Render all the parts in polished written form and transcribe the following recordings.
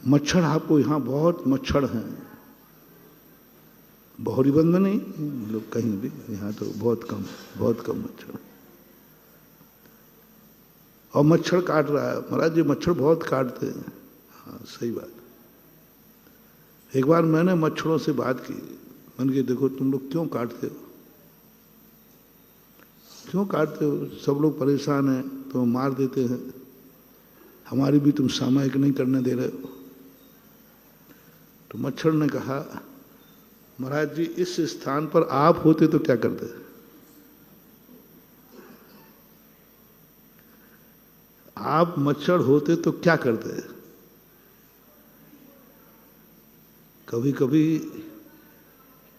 मच्छर आपको यहाँ बहुत मच्छर हैं, बहुरीबंद में नहीं, लोग कहीं भी, यहाँ तो बहुत कम मच्छर। और मच्छर काट रहा है, महाराज जी मच्छर बहुत काटते हैं। हाँ सही बात। एक बार मैंने मच्छरों से बात की, मैंने कहा देखो तुम लोग क्यों काटते हो, क्यों काटते हो, सब लोग परेशान हैं तो मार देते हैं, हमारी भी तुम सामयिक नहीं करने दे रहे हो। तो मच्छर ने कहा महाराज जी इस स्थान पर आप होते तो क्या करते, आप मच्छर होते तो क्या करते। कभी कभी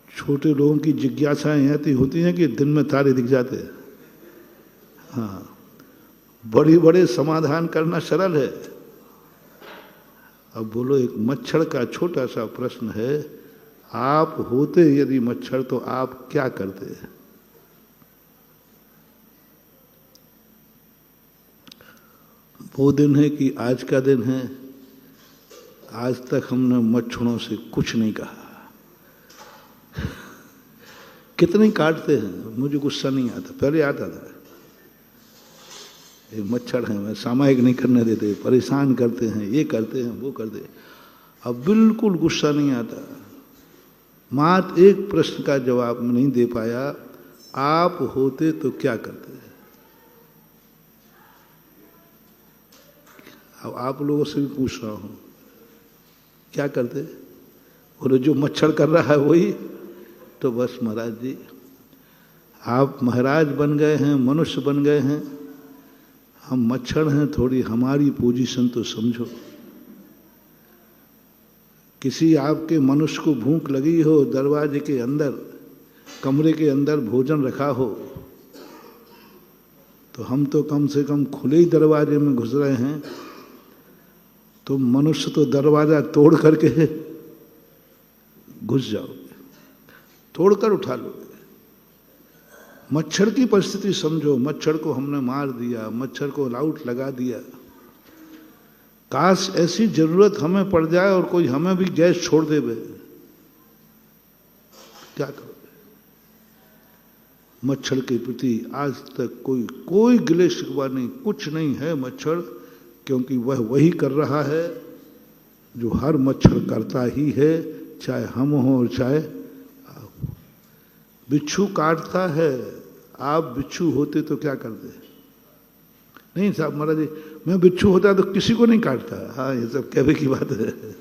छोटे लोगों की जिज्ञासाएं ऐसी होती हैं कि दिन में तारे दिख जाते हैं। हाँ, बड़े समाधान करना सरल है। अब बोलो एक मच्छर का छोटा सा प्रश्न है, आप होते यदि मच्छर तो आप क्या करते। वो दिन है कि आज का दिन है, आज तक हमने मच्छरों से कुछ नहीं कहा। कितने काटते हैं, मुझे गुस्सा नहीं आता, पहले आता था। ये मच्छर हैं, मैं सामयिक नहीं करने देते, परेशान करते हैं, ये करते हैं वो करते हैं। अब बिल्कुल गुस्सा नहीं आता। मात्र एक प्रश्न का जवाब नहीं दे पाया, आप होते तो क्या करते। अब आप लोगों से भी पूछ रहा हूं, क्या करते। बोले जो मच्छर कर रहा है वही। तो बस महाराज जी आप महाराज बन गए हैं, मनुष्य बन गए हैं, हम मच्छर हैं, थोड़ी हमारी पोजीशन तो समझो। किसी आपके मनुष्य को भूख लगी हो, दरवाजे के अंदर कमरे के अंदर भोजन रखा हो, तो हम तो कम से कम खुले ही दरवाजे में घुस रहे हैं, तो मनुष्य तो दरवाजा तोड़ करके घुस जाओगे, तोड़कर उठा लोगे। मच्छर की परिस्थिति समझो, मच्छर को हमने मार दिया, मच्छर को लाउट लगा दिया। काश ऐसी जरूरत हमें पड़ जाए और कोई हमें भी गैस छोड़ देवे, क्या करोगे। मच्छर के प्रति आज तक कोई गिले शिकवा नहीं, कुछ नहीं है मच्छर, क्योंकि वह वही कर रहा है जो हर मच्छर करता ही है, चाहे हम हो और चाहे आप। बिच्छू काटता है, आप बिच्छू होते तो क्या करते। नहीं साहब महाराज जी मैं बिच्छू होता तो किसी को नहीं काटता। हाँ ये सब कहने की बात है।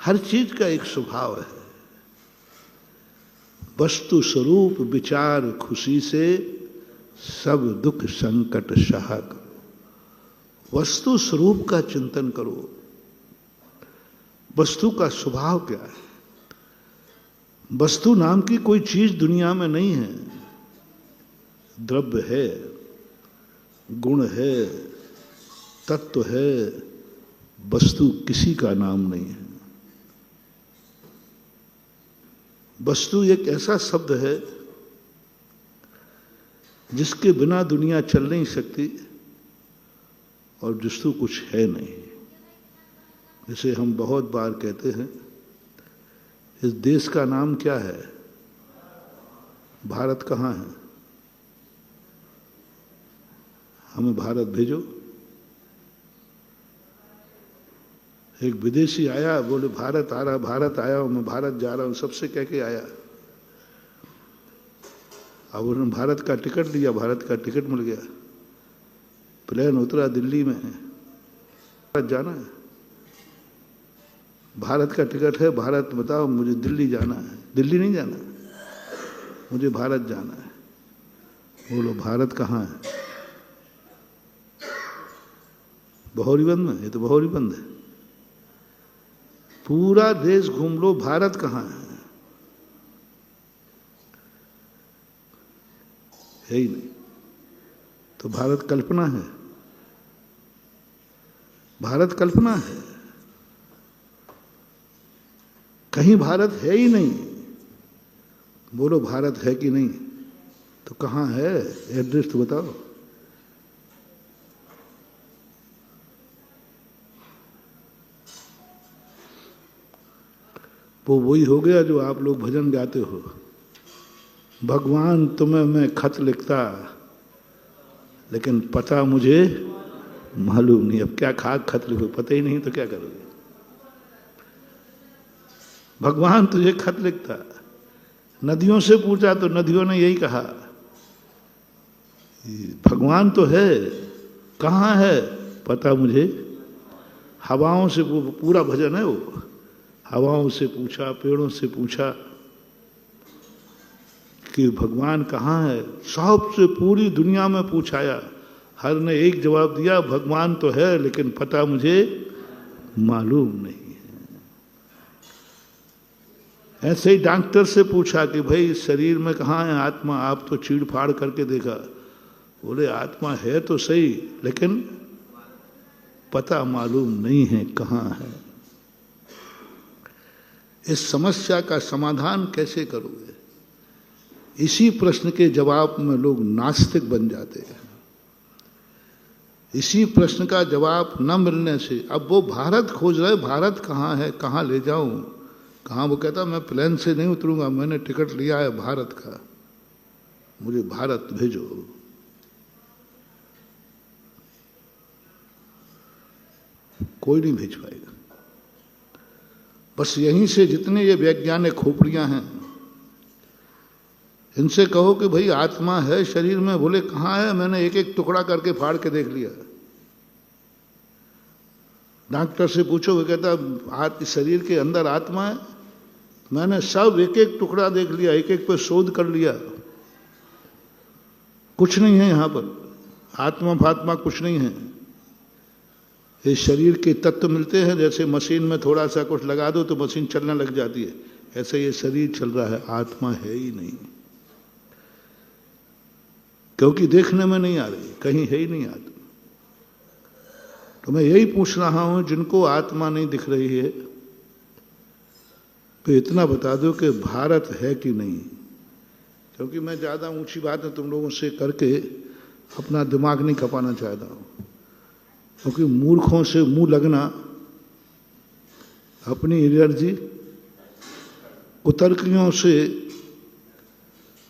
हर चीज का एक स्वभाव है। वस्तु स्वरूप विचार खुशी से सब दुख संकट सहा करो। वस्तु स्वरूप का चिंतन करो, वस्तु का स्वभाव क्या है। वस्तु नाम की कोई चीज दुनिया में नहीं है। द्रव्य है, गुण है, तत्व है, वस्तु किसी का नाम नहीं है। वस्तु एक ऐसा शब्द है जिसके बिना दुनिया चल नहीं सकती और जिसको कुछ है नहीं। जैसे हम बहुत बार कहते हैं इस देश का नाम क्या है, भारत कहाँ है, हमें भारत भेजो। एक विदेशी आया, बोले भारत आ रहा, भारत आया हूं मैं, भारत जा रहा हूं, सबसे कह के आया। अब उन्होंने भारत का टिकट लिया, भारत का टिकट मिल गया, प्लेन उतरा दिल्ली में, भारत जाना है, भारत का टिकट है, भारत बताओ मुझे दिल्ली जाना है, दिल्ली नहीं जाना, मुझे भारत जाना है। बोलो भारत कहाँ है, बहुरीबंद में, ये तो बहुरीबंद है। पूरा देश घूम लो, भारत कहाँ है ही नहीं। तो भारत कल्पना है, भारत कल्पना है, कहीं भारत है ही नहीं। बोलो भारत है कि नहीं, तो कहाँ है, एड्रेस तो बताओ। वो वही हो गया जो आप लोग भजन गाते हो, भगवान तुम्हें मैं खत लिखता लेकिन पता मुझे मालूम नहीं। अब क्या खाक खत लिखो, पता ही नहीं तो क्या करोगे। भगवान तुझे खत लिखता। नदियों से पूछा तो नदियों ने यही कहा, भगवान तो है, कहाँ है पता मुझे। हवाओं से, पूरा भजन है वो, हवाओं से पूछा, पेड़ों से पूछा कि भगवान कहाँ है। सबसे पूरी दुनिया में पूछाया, हर ने एक जवाब दिया, भगवान तो है लेकिन पता मुझे मालूम नहीं है। ऐसे ही डॉक्टर से पूछा कि भाई शरीर में कहाँ है आत्मा, आप तो चीड़ फाड़ करके देखा। बोले आत्मा है तो सही लेकिन पता मालूम नहीं है कहाँ है। इस समस्या का समाधान कैसे करोगे? इसी प्रश्न के जवाब में लोग नास्तिक बन जाते हैं। इसी प्रश्न का जवाब न मिलने से अब वो भारत खोज रहे, भारत कहाँ है, कहाँ ले जाऊं, कहाँ। वो कहता मैं प्लेन से नहीं उतरूंगा, मैंने टिकट लिया है भारत का, मुझे भारत भेजो। कोई नहीं भेज पाएगा। बस यहीं से जितने ये वैज्ञानिक खोपड़ियां हैं, इनसे कहो कि भाई आत्मा है शरीर में, बोले कहाँ है, मैंने एक एक टुकड़ा करके फाड़ के देख लिया। डॉक्टर से पूछो, वो कहता शरीर के अंदर आत्मा है, मैंने सब एक एक टुकड़ा देख लिया, एक एक पे शोध कर लिया, कुछ नहीं है यहाँ पर, आत्मा फात्मा कुछ नहीं है। ये शरीर के तत्व मिलते हैं, जैसे मशीन में थोड़ा सा कुछ लगा दो तो मशीन चलने लग जाती है, ऐसे ये शरीर चल रहा है, आत्मा है ही नहीं। क्योंकि देखने में नहीं आ रही, कहीं है ही नहीं आत्मा। तो मैं यही पूछ रहा हूं, जिनको आत्मा नहीं दिख रही है तो इतना बता दो कि भारत है कि नहीं। क्योंकि मैं ज्यादा ऊंची बातें तुम लोगों से करके अपना दिमाग नहीं खपाना चाहता हूं, क्योंकि मूर्खों से मुंह लगना, अपनी एनर्जी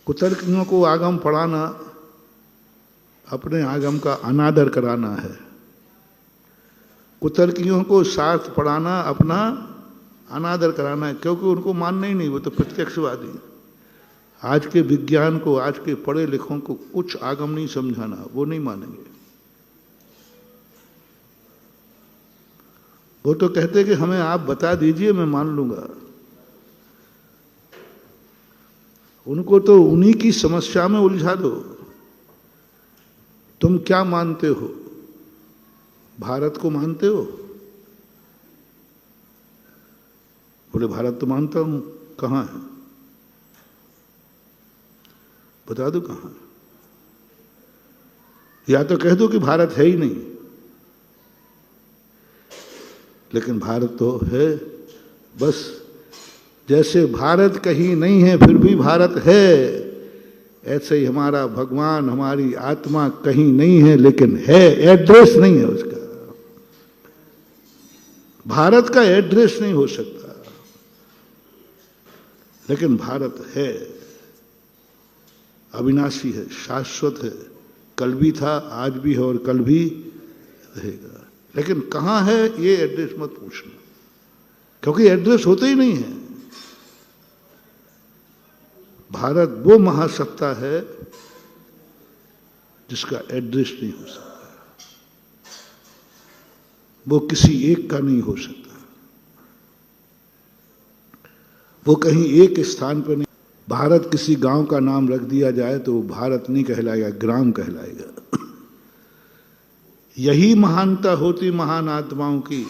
कुतर्कियों को आगम पढ़ाना, अपने आगम का अनादर कराना है। कुतर्कियों को शास्त्र पढ़ाना, अपना अनादर कराना है, क्योंकि उनको मानना ही नहीं, वो तो प्रत्यक्षवादी। आज के विज्ञान को, आज के पढ़े लिखों को कुछ आगम नहीं समझाना, वो नहीं मानेंगे। वो तो कहते कि हमें आप बता दीजिए मैं मान लूंगा। उनको तो उन्हीं की समस्या में उलझा दो। तुम क्या मानते हो? भारत को मानते हो? बोले भारत तो मानता हूं, कहां है बता दो कहां है। या तो कह दो कि भारत है ही नहीं, लेकिन भारत तो है। बस जैसे भारत कहीं नहीं है फिर भी भारत है, ऐसे ही हमारा भगवान, हमारी आत्मा कहीं नहीं है लेकिन है, एड्रेस नहीं है उसका। भारत का एड्रेस नहीं हो सकता, लेकिन भारत है, अविनाशी है, शाश्वत है, कल भी था, आज भी है और कल भी रहेगा। लेकिन कहां है ये एड्रेस मत पूछना, क्योंकि एड्रेस होते ही नहीं है। भारत वो महासत्ता है जिसका एड्रेस नहीं हो सकता, वो किसी एक का नहीं हो सकता, वो कहीं एक स्थान पर नहीं। भारत किसी गांव का नाम रख दिया जाए तो वो भारत नहीं कहलाएगा, ग्राम कहलाएगा। यही महानता होती महान आत्माओं की,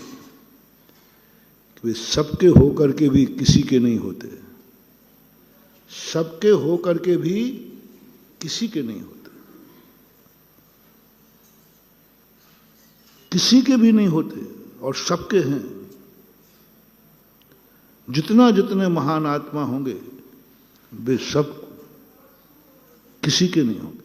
कि वे सबके होकर के भी किसी के नहीं होते, सबके होकर के भी किसी के नहीं होते, किसी के भी नहीं होते और सबके हैं। जितना जितने महान आत्मा होंगे वे सब किसी के नहीं होंगे।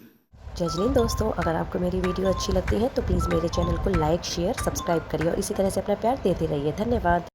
जय हिंद दोस्तों, अगर आपको मेरी वीडियो अच्छी लगती है तो प्लीज़ मेरे चैनल को लाइक, शेयर, सब्सक्राइब करिए और इसी तरह से अपना प्यार देते रहिए। धन्यवाद।